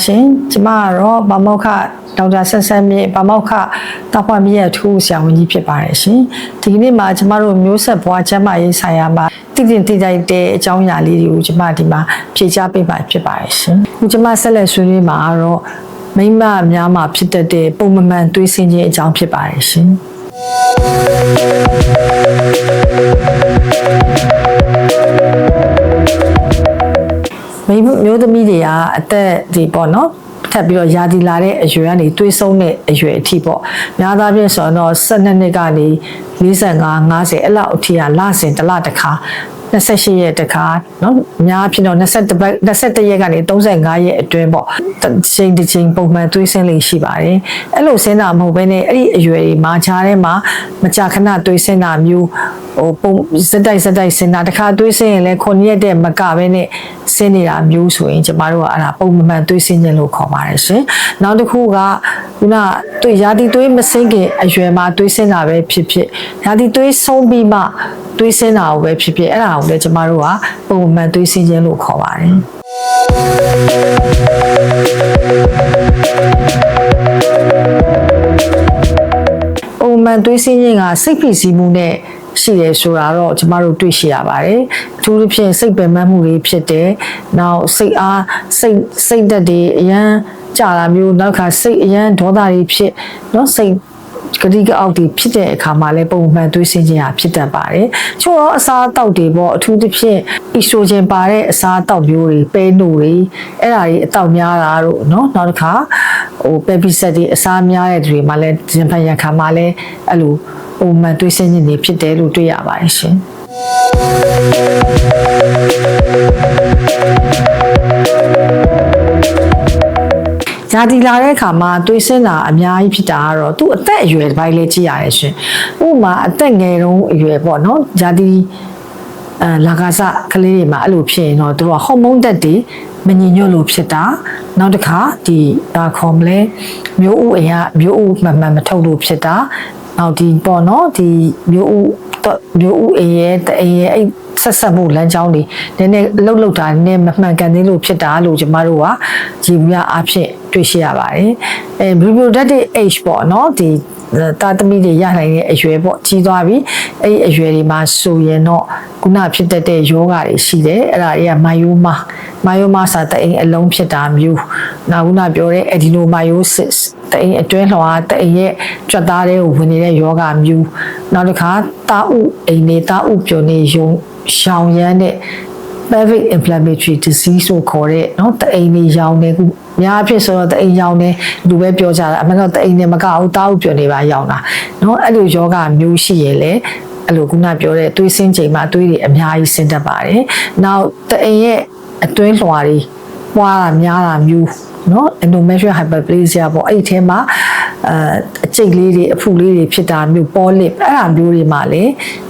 ရှင်ကျမကတော့ဗမောက္ခဒေါက်တာဆက်ဆက်မြင့်ဗမောက္ခတာဖွာမြင့်ရဲ့ထူးဆရာဝန်ကြီးဖြစ်ပါတယ်ရှင်ဒီကနေ့မှာကျမတို့မျိုးဆက်ဘွားကျမရေးဆိုင်ရာမှာတည်တည်တဲ့အကြောင်းအရာလေးတွေကိုကျမဒီမှာဖြေကြားပေးပါဖြစ်ပါတယ်ရှင်အခုကျမဆက်လက်ဆွေးနွေးမှာကတော့မိမများမှာဖြစ်တတ်တဲ့ပုံမှန်သွေးဆင်းခြင်းအကြောင်းဖြစ်ပါတယ်ရှင်မိမျိုးသမီးတွေကအသက်ဒီပေါ့နော်ထပ်ပြီးတော့ယာတီလာတဲ့အရွယ်ကနေတွေးဆုံးတဲ့အရွယ်အထိပေါ့များသားဖြင့်ဆိုတော့12နှစ်ကနေ45 50အဲ့လောက်အထိကလစဉ်တစ်လတစ်ခါ28ရက်တခါเนาะအများဖြစ်တော့21ရက်ကနေ35ရက်အတွင်းပေါ့ချိန်တစ်ချိန်ပုံမှန်သွေးဆင်းလေးရှိပါတယ်အဲ့လိုဆင်းတာမဟုတ်ဘဲနဲ့အဲ့ဒီအရွယ်တွေမှာခြားထဲမှာမကြာခဏသွေးဆင်းတာမျိုးဟိုပုံစက်တိုက်ဆင်းတာတခါသွေးဆင်းရင်လည်း9ရက်တည်းမကဘဲနဲ့ဆင်းနေတာမျိုးဆိုရင်ကျမတို့ကအဲ့ဒါပုံမှန်သွေးဆင်းခြင်းလို့ခေါ်ပါတယ်ရှင်နောက်တစ်ခုကခုနသွေးရာသီသွေးမဆင်းခင်အရွယ်မှာသွေးဆင်းတာပဲဖြစ်ရာသီသွေးဆုံးပြီးမှသွေးဆင်းတာကိုပဲဖြစ်အဲ့ဒါကိုလည်းကျမတို့ကပုံမှန်သွေးဆင်းခြင်းလို့ခေါ်ပါတယ်ပုံမှန်သွေးဆင်းခြင်းကစိတ်ဖိစီးမှုနဲ့ရှိတယ်ဆိုတာတော့ကျမတို့တွေ့ရှိရပါတယ်အထူးသဖြင့်စိတ်ပင်ပန်းမှုတွေဖြစ်တယ်နောက်စိတ်အားစိတ်ဓာတ်တွေအရန်ကြာတာမျိုးနောက်ခါစိတ်အရန်ဒေါသတွေဖြစ်เนาะစိတ်ကတိကအောက်တွေဖြစ်တဲ့အခါမှာလည်းပုံမှန်သွေးဆင်းခြင်းဟာဖြစ်တတ်ပါတယ်။ချို့တော့အစားအသောက်တွေပေါ့အထူးသဖြင့်အီစထရိုဂျင်ပါတဲ့အစားအသောက်မျိုးတွေပဲနိုတွေအဲ့ဒါတွေအတောက်များတာတို့เนาะနောက်တစ်ခါပဲပီဆက်တွေအစားများတဲ့တွေမှာလည်းဂျင်ဖန်ရခါမှာလည်းအဲ့လိုပုံမှန်သွေးဆင်းခြင်းတွေဖြစ်တယ်လို့တွေ့ရပါတယ်ရှင်။ယာတီလာတဲ့အခါမှာသွေးဆင်းတာအများကြီးဖြစ်တာကတော့သူ့အသက်အရွယ်တစ်ပိုင်းလေးကြည့်ရတယ်ရှင်။ဥပမာအသက်ငယ်တုန်းအရွယ်ပေါ့နော်။ယာတီလာကစားကလေးတွေမှာအဲ့လိုဖြစ်ရင်တော့သူကဟော်မုန်းတက်တွေမညီညွတ်လို့ဖြစ်တာ။နောက်တစ်ခါဒီခေါ်မလဲမျိုးဥအိမ်ကမျိုးဥမှန်မထုတ်လို့ဖြစ်တာ။နောက်ဒီပေါ့နော်ဒီမျိုးဥအိမ်ရဲ့အိမ်ရဲ့အဲ့ဆက်မှုလမ်းကြောင်းတွေနည်းနည်းလှုပ်တာနည်းမမှန်ကန်သေးလို့ဖြစ်တာလို့ကျမတို့ကကြည်ပြအဖြစ်တွေ့ရှိရပါတယ်။reproductive age ပေါ့နော်ဒီတာသမီတွေရနိုင်တဲ့အရွယ်ပေါ့ကြီးသွားပြီအဲ့အရွယ်တွေမှာဆိုရင်တော့ခုနဖြစ်တဲ့ယောဂတွေရှိတယ်အဲ့ဒါတွေကမိုယိုမာစာတအိမ်အလုံးဖြစ်တာမျိုးနောက်ခုနပြောတဲ့ adenomyosis တအိမ်အတွင်းလွှာတအိမ်ရဲ့ကြွက်သားတွေကိုဝင်နေတဲ့ယောဂမျိုးနောက်တစ်ခါတာဥအိမ်နေတာဥပျော်နေယုံရှောင်ရမ်းတဲ့ pelvic inflammatory disease ကိုခေါ်တဲ့เนาะတအိမ်ကြီးရောင်နေခုများဖြစ်ဆိုတော့တအိမ်ရောင်နေလူပဲပြောကြတာအမှန်တော့တအိမ်နဲ့မကဘူးတာဥပျော်နေပါရောင်တာเนาะအဲ့လိုယောဂမျိုးရှိရင်လေအဲ့လိုခုနပြောတဲ့သွေးဆင်းချိန်မှာသွေးတွေအများကြီးဆင်းတတ်ပါတယ်နောက်တအိမ်ရဲ့အတွင်းလွှာတွေပွားတာများတာမျိုးเนาะ endometrial hyperplasia ပေါ့အဲ့ဒီထဲမှာအကျိတ်လေးတွေအဖုလေးတွေဖြစ်တာမျိုး polyp အဲ့ဒါမျိုးတွေမှာလေ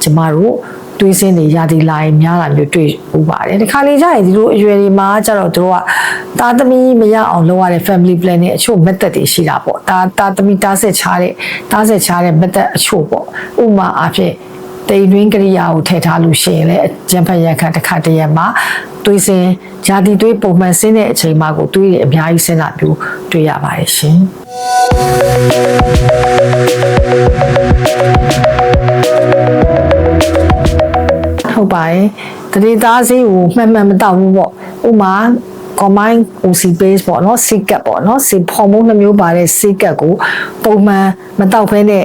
ကျမတို့သွေးဆင်းတွေရာသီလာရင်များတာမျိုးတွေ့ဥပါတယ်ဒီခါလေးကျရင်ဒီလိုအရွယ်တွေမှာကျတော့တို့ကသားသမီးမရအောင်လုပ်ရတဲ့ family planning အချို့ method တွေရှိတာပေါ့သားသမီးတားဆက်ချတဲ့ method အချို့ပေါ့ဥပမာအဖြစ်တိမ်တွင်းကရိယာကိုထည့်ထားလို့ရှိရင်လည်းကျန်းဖတ်ရခန့်တစ်ခါတည်းမှာသွေးဆင်းဂျာတီသွေးပုံမှန်ဆင်းတဲ့အချိန်မှာကိုသွေးတွေအများကြီးဆင်းတာမျိုးတွေ့ရပါတယ်ရှင်ဟုတ်ပါတယ်တတိသားဆေးကိုမှန်မတောက်ဘူးပေါ့ဥမာ combine OC base ပေါ့နော် C-cut ပေါ့နော် C ဟော်မုန်းနှမျိုးပါတဲ့ C-cut ကိုပုံမှန်မတောက်ဖဲနဲ့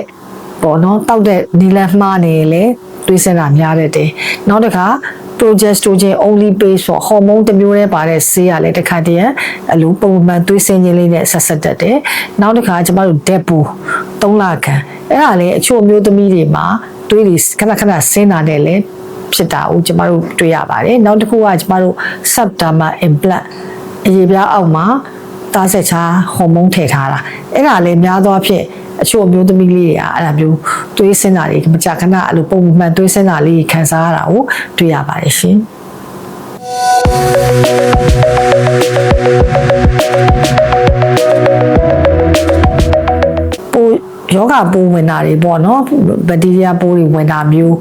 ပေါ့နော်တောက်တဲ့နီလန်းမှားနေလေတွေးစင်တာများတဲ့တဲ့နောက်တစ်ခါ progesterone only base ဟော်မုန်းတစ်မျိုးတည်းပါတဲ့ဆေးရလဲတစ်ခါတည်းအလိုပုံမှန်သွေးစင်းခြင်းလေးနဲ့ဆက်တတ်တယ်နောက်တစ်ခါကျမတို့ depo 3လခန့်အဲ့ဒါလေအချို့မျိုးသမီးတွေမှာသွေးတွေခဏဆင်းတာနဲ့လေဖြစ်တာကိုကျမတို့တွေ့ရပါတယ်နောက်တစ်ခုကကျမတို့ subdermal implant အရေပြားအောက်မှာတားဆက်ချာဟော်မုန်းထည့်ထားတာအဲ့ဒါလေများသောအားဖြင့်အချို့မျိုးသမီးလေးတွေကအဲ့ဒါမျိုးသွေးဆင်းတာတွေမကြာခဏအဲ့လိုပုံမှန်သွေးဆင်းတာလေးခံစားရတာကိုတွေ့ရပါတယ်ရှင်ယောဂပိုးဝင်တာတွေပေါ့နော်ဘက်တီးရီးယားပိုးတွေဝင်တာမျိုး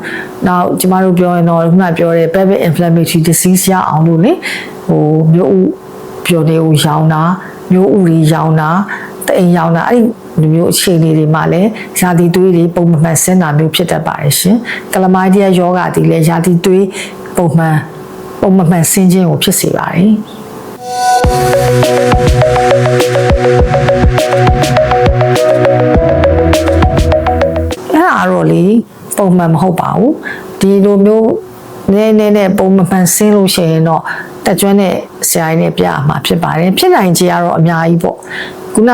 နောက်ကျမတို့ပြောရင်တော့ခုနပြောတဲ့ pelvic inflammatory disease ရအောင်လို့လေဟိုမျိုးဥပျော်နေဦးရောင်းတာ မျိုးဥတွေရောင်တာတအိမ်ရောင်တာအဲ့ဒီမျိုးအခြေအနေတွေမှာလည်းရာသီသွေးတွေပုံမှန်ဆင်းတာမျိုးဖြစ်တတ်ပါတယ်ရှင်ကလမိုင်းဒီယာယောဂတွေလည်းရာသီသွေးပုံမှန်ဆင်းခြင်းကိုဖြစ်စေပါတယ်အဲ့ဒါတော့လေပုံမှန်မဟုတ်ပါဘူးဒီလိုမျိုးနည်းနည်းပုံမှန်ဆင်းလို့ရှိရင်တော့တက်ကျွမ်းတဲ့ဆရာကြီးနဲ့ပြရမှာဖြစ်ပါတယ်ဖြစ်နိုင်ခြေကတော့အများကြီးပေါ့ခုန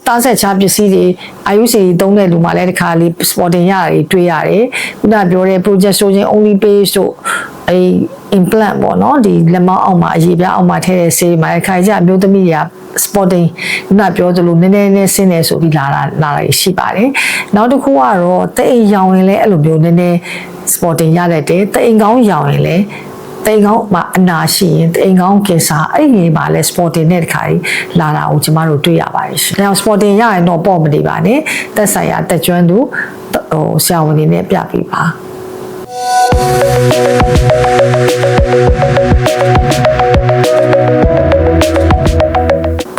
တားဆက်ချပစ္စည်းတွေ IUC သုံးတဲ့လူမှလည်းတစ်ခါလေး spotting ရတယ်တွေ့ရတယ်ခုနပြောတဲ့ progesterone only page တို့အဲ implant ပေါ့နော်ဒီလက်မောင်းအောက်မှာအရေပြားအောက်မှာထည့်တဲ့ဆေးမှာခါကြအမျိုးသမီးတွေက spotting ခုနပြောသလိုနည်းနည်းဆင်းနေဆိုပြီးလာတာရှိပါတယ်နောက်တစ်ခုကတော့တအိမ်ရောင်ရင်လည်းအဲ့လိုမျိုးနည်းနည်း spotting ရတတ်တယ်တအိမ်ကောင်းရောင်ရင်လည်းတိမ်ကောင်းမှာအနာရှိရင်တိမ်ကောင်းကင်ဆာအဲ့ဒီမှာလဲ spotting နဲ့တခါကြီးလာတာကိုကျမတို့တွေ့ရပါတယ်ရှင်။ဒါ spotting ရရင်တော့ပေါ့မနေပါနဲ့။သက်ဆိုင်ရာတက်ကျွမ်းသူဆရာဝန်တွေနဲ့ပြပေးပါ။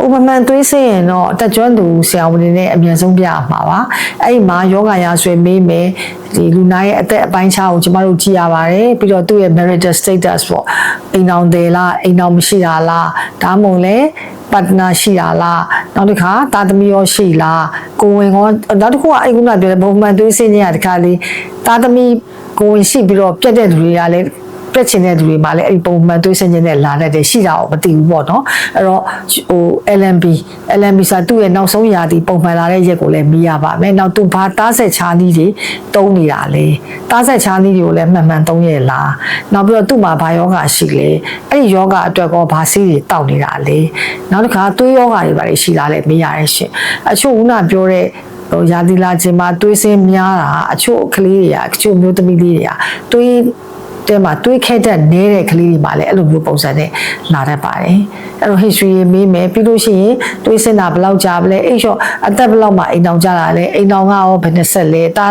ဥပမာသွေးစင်းရင်တော့တက်ကျွမ်းသူဆရာဝန်တွေနဲ့အမြန်ဆုံးပြရမှာပါ။အဲ့ဒီမှာယောဂရာဆွေမေးမယ်ဒီလူနာရဲ့အသက်အပိုင်းခြားကိုကျမတို့ကြည့်ရပါတယ်ပြီးတော့သူ့ရဲ့ marital status ပေါ့အိမ်အောင်တယ်လားအိမ်အောင်မရှိတာလားဒါမှမဟုတ်လဲpartner ရှိတာလားနောက်တစ်ခါသားသမီးရောရှိလားကိုဝင်ရောနောက်တစ်ခုကအဲ့ခုနပြောတဲ့ဘုံမှန်သွေးစင်းခြင်းရတခါလေးသားသမီးကိုဝင်ရှိပြီးတော့ပြတ်တဲ့လူတွေကလည်းပြက်ချင်တဲ့သူတွေမှာလည်းအဲ့ပုံမှန်သွေးဆင်းခြင်းနဲ့လာတတ်တယ်ရှိတာတော့မသိဘူးပေါ့နော်အဲ့တော့ဟို LMB ဆိုသူ့ရဲ့နောက်ဆုံးရာသီပုံမှန်လာတဲ့ရက်ကိုလည်းမေးရပါမယ်နောက်သူဘာတားဆက်ချားနည်းတွေတုံးနေတာလေတားဆက်ချားနည်းတွေကိုလည်းမှန်တုံးရဲ့လားနောက်ပြီးတော့သူ့မှာဘာယောဂရှိလဲအဲ့ဒီယောဂအတွက်ကောဘာဆေးတွေတောက်နေတာလေနောက်တစ်ခါသွေးယောဂတွေဘာတွေရှိလားလဲမေးရရဲ့ရှင်အချို့ကပြောတဲ့ရာသီလာခြင်းမှာသွေးဆင်းများတာအချို့ကလေးတွေကအချို့မျိုးသမီးလေးတွေကသွေးတဲမှာတွေးခဲ့တဲ့နေတဲ့ကလေးတွေမှာလည်းအဲ့လိုမျိုးပုံစံနဲ့လာတတ်ပါတယ်အဲ့တော့ history ရေးမေးမယ်ပြီးလို့ရှိရင်တွေးစင်တာဘယ်လောက်ကြာပလဲအဲ့တော့အသက်ဘယ်လောက်မှအိမ်တောင်ကြတာလဲအိမ်တောင်ကရောဘယ်နှစ်ဆက်လဲတာ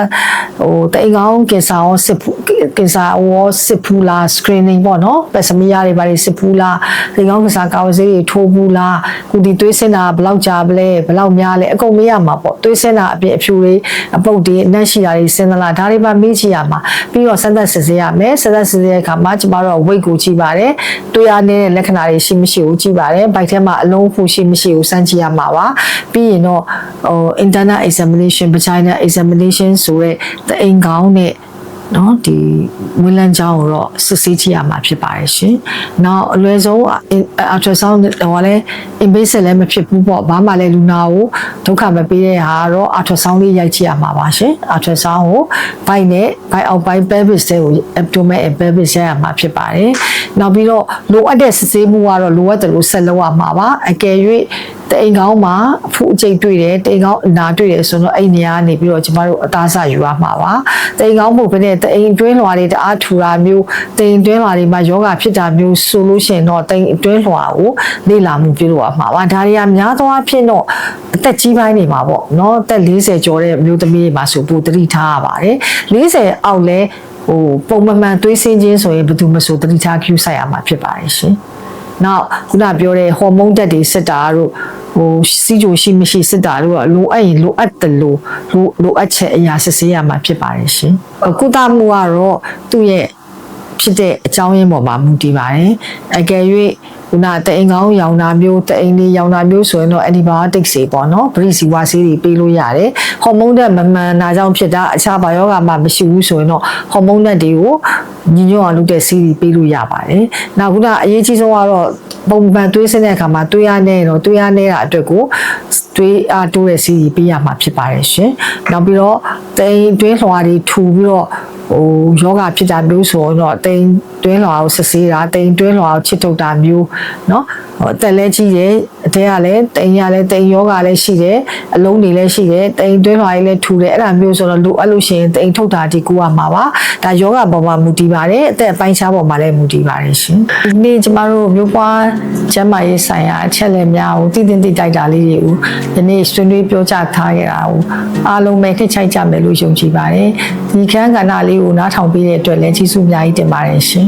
ဟိုတိမ်ကောင်းကင်ဆာရောစစ်ဖူးကင်ဆာရောစစ်ဖူးလား screening ပေါ့နော်ပက်စမီယာတွေဘာတွေစစ်ဖူးလားတိမ်ကောင်းကင်ဆာကာဝဆေးတွေထိုးဘူးလားခုဒီတွေးစင်တာဘယ်လောက်ကြာပလဲဘယ်လောက်များလဲအကုန်မေးရမှာပေါ့တွေးစင်တာအပြင်အဖြူတွေအပုတ်တွေအနက်ရှိတာတွေစင်သလားဒါတွေပါမေးချင်ရမှာပြီးတော့စမ်းသပ်စစ်ဆေးရမယ်စမ်းသပ်စစ်ဆေးတဲ့အခါမှာကျမတို့ weight ကိုကြည့်ပါတယ်တွေ့ရနေတဲ့လက္ခဏာတွေရှိမရှိကိုကြည့်ပါတယ်ဘိုက်ထဲမှာအလုံးဖူရှိမရှိကိုစမ်းကြည့်ရမှာပါပြီးရင်တော့internal examination vagina examination ဆိုတဲ့အိမ်ကောင်းနဲ့နော်ဒီဝင်လန်းချောင်းကိုတော့စစ်ဆေးကြည့်ရမှာဖြစ်ပါတယ်ရှင်။နောက်အလွယ်ဆုံး ultrasound ဟောလဲ invasive လည်းမဖြစ်ဘူးပေါ့ဘာမှလည်းလူနာကိုဒုက္ခမပေးတဲ့ဟာတော့ ultrasound လေးရိုက်ကြည့်ရမှာပါရှင်။ ultrasound ကိုဘိုက်နဲ့ဘိုက်အောက်ပိုင်း pelvis တွေကို abdomen and pelvis ရိုက်ရမှာဖြစ်ပါတယ်။နောက်ပြီးတော့လိုအပ်တဲ့စစ်ဆေးမှုကတော့လိုအပ်တယ်လို့ဆက်လုပ်ရမှာပါ။အကယ်၍တိမ်ကောင်းမှာအဖူအကျိတ်တွေ့တယ်တိမ်ကောင်းအနာတွေ့တယ်ဆိုတော့အဲ့နေရာကနေပြီးတော့ကျမတို့အသားစယူရမှာပါတိမ်ကောင်းမှုပဲတဲ့တိမ်တွင်းလွှာတွေတအားထူတာမျိုးတိမ်တွင်းလွှာတွေမှာယောဂဖြစ်တာမျိုးဆိုလို့ရှိရင်တော့တိမ်တွင်းလွှာကိုလေ့လာမှုပြုလုပ်ရမှာပါဒါတွေကများသောအားဖြင့်တော့အသက်ကြီးပိုင်းနေမှာပေါ့နော်အသက်40ကျော်တဲ့မျိုးသမီးတွေမှာဆိုပိုတတိထားရပါတယ်40အောက်လဲဟိုပုံမှန်သွေးဆင်းခြင်းဆိုရင်ဘယ်သူမှဆိုတတိထား queue ဆိုင်ရမှာဖြစ်ပါတယ်ရှင်နောက်ခုနပြောတဲ့ဟော်မုန်းဓာတ်တွေစစ်တာတို့ဟိုစီးကြိုရှိမရှိစစ်တာတို့ကလိုအပ်ရင်လိုအပ်တယ်လို့လိုအပ်ချက်အရာစစ်ဆေးရမှာဖြစ်ပါတယ်ရှင်ကုသမှုကတော့သူ့ရဲ့ဖြစ်တဲ့အကြောင်းရင်းပေါ်မှာမူတည်ပါတယ်အကယ်၍ခုနတအိမ်ကောင်းရောင်တာမျိုးတအိမ်လေးရောင်တာမျိုးဆိုရင်တော့ antibiotics တွေပေါ့နော်ပရိစီဝါဆေးတွေပေးလို့ရတယ်ဟော်မုန်းဓာတ်မမှန်တာကြောင့်ဖြစ်တာအခြားဘာယောဂမှမရှိဘူးဆိုရင်တော့ဟော်မုန်းဓာတ်တွေကိုညညအောင်လုပ်တဲ့ဆေးတွေပေးလို့ရပါတယ်နောက်ခုနအရေးကြီးဆုံးကတော့ပုံမှန်သွေးဆင်းတဲ့အခါမှာသွေးအားနည်းတော့သွေးအားနည်းတာအတွက်ကိုသွေးအားတိုးတဲ့ဆေးတွေပေးရမှာဖြစ်ပါတယ်ရှင်နောက်ပြီးတော့တိမ်တွင်းလွှာတွေထူပြီးတော့ဟိုယောဂဖြစ်တာမျိုးဆိုတော့တိမ်တွင်းလွှာကိုစစ်ဆေးတာတိမ်တွင်းလွှာကိုချစ်ထုတ်တာမျိုးเนาะဟိုတက်လဲကြီးတယ်အထဲကလည်းတိမ်ရလဲတိမ်ယောဂလည်းရှိတယ်အလုံးတွေလည်းရှိတယ်တိမ်တွင်းလွှာကြီးလည်းထူတယ်အဲ့ဒါမျိုးဆိုတော့လိုအပ်လို့ရှိရင်တိမ်ထုတ်တာဒီကူရမှာပါဒါယောဂပေါ်မှာမူတည်ပါတယ်အသက်အပိုင်းခြားပေါ်မှာလည်းမူတည်ပါတယ်ရှင်ဒီနေ့ကျမတို့မျိုးပွားကျန်းမာရေးဆိုင်ရာအချက်လက်များကိုတည်တည်တိုက်တာလေးတွေကိုဒီနေ့ဆွေးနွေးပြောကြားထားခဲ့တာကိုအားလုံးပဲထိချိုက်ကြမယ်လို့ယုံကြည်ပါတယ်ဒီခန်းကဏ္ဍလေးကိုနားထောင်ပေးတဲ့အတွက်လည်းကျေးဇူးအများကြီးတင်ပါတယ်ရှင်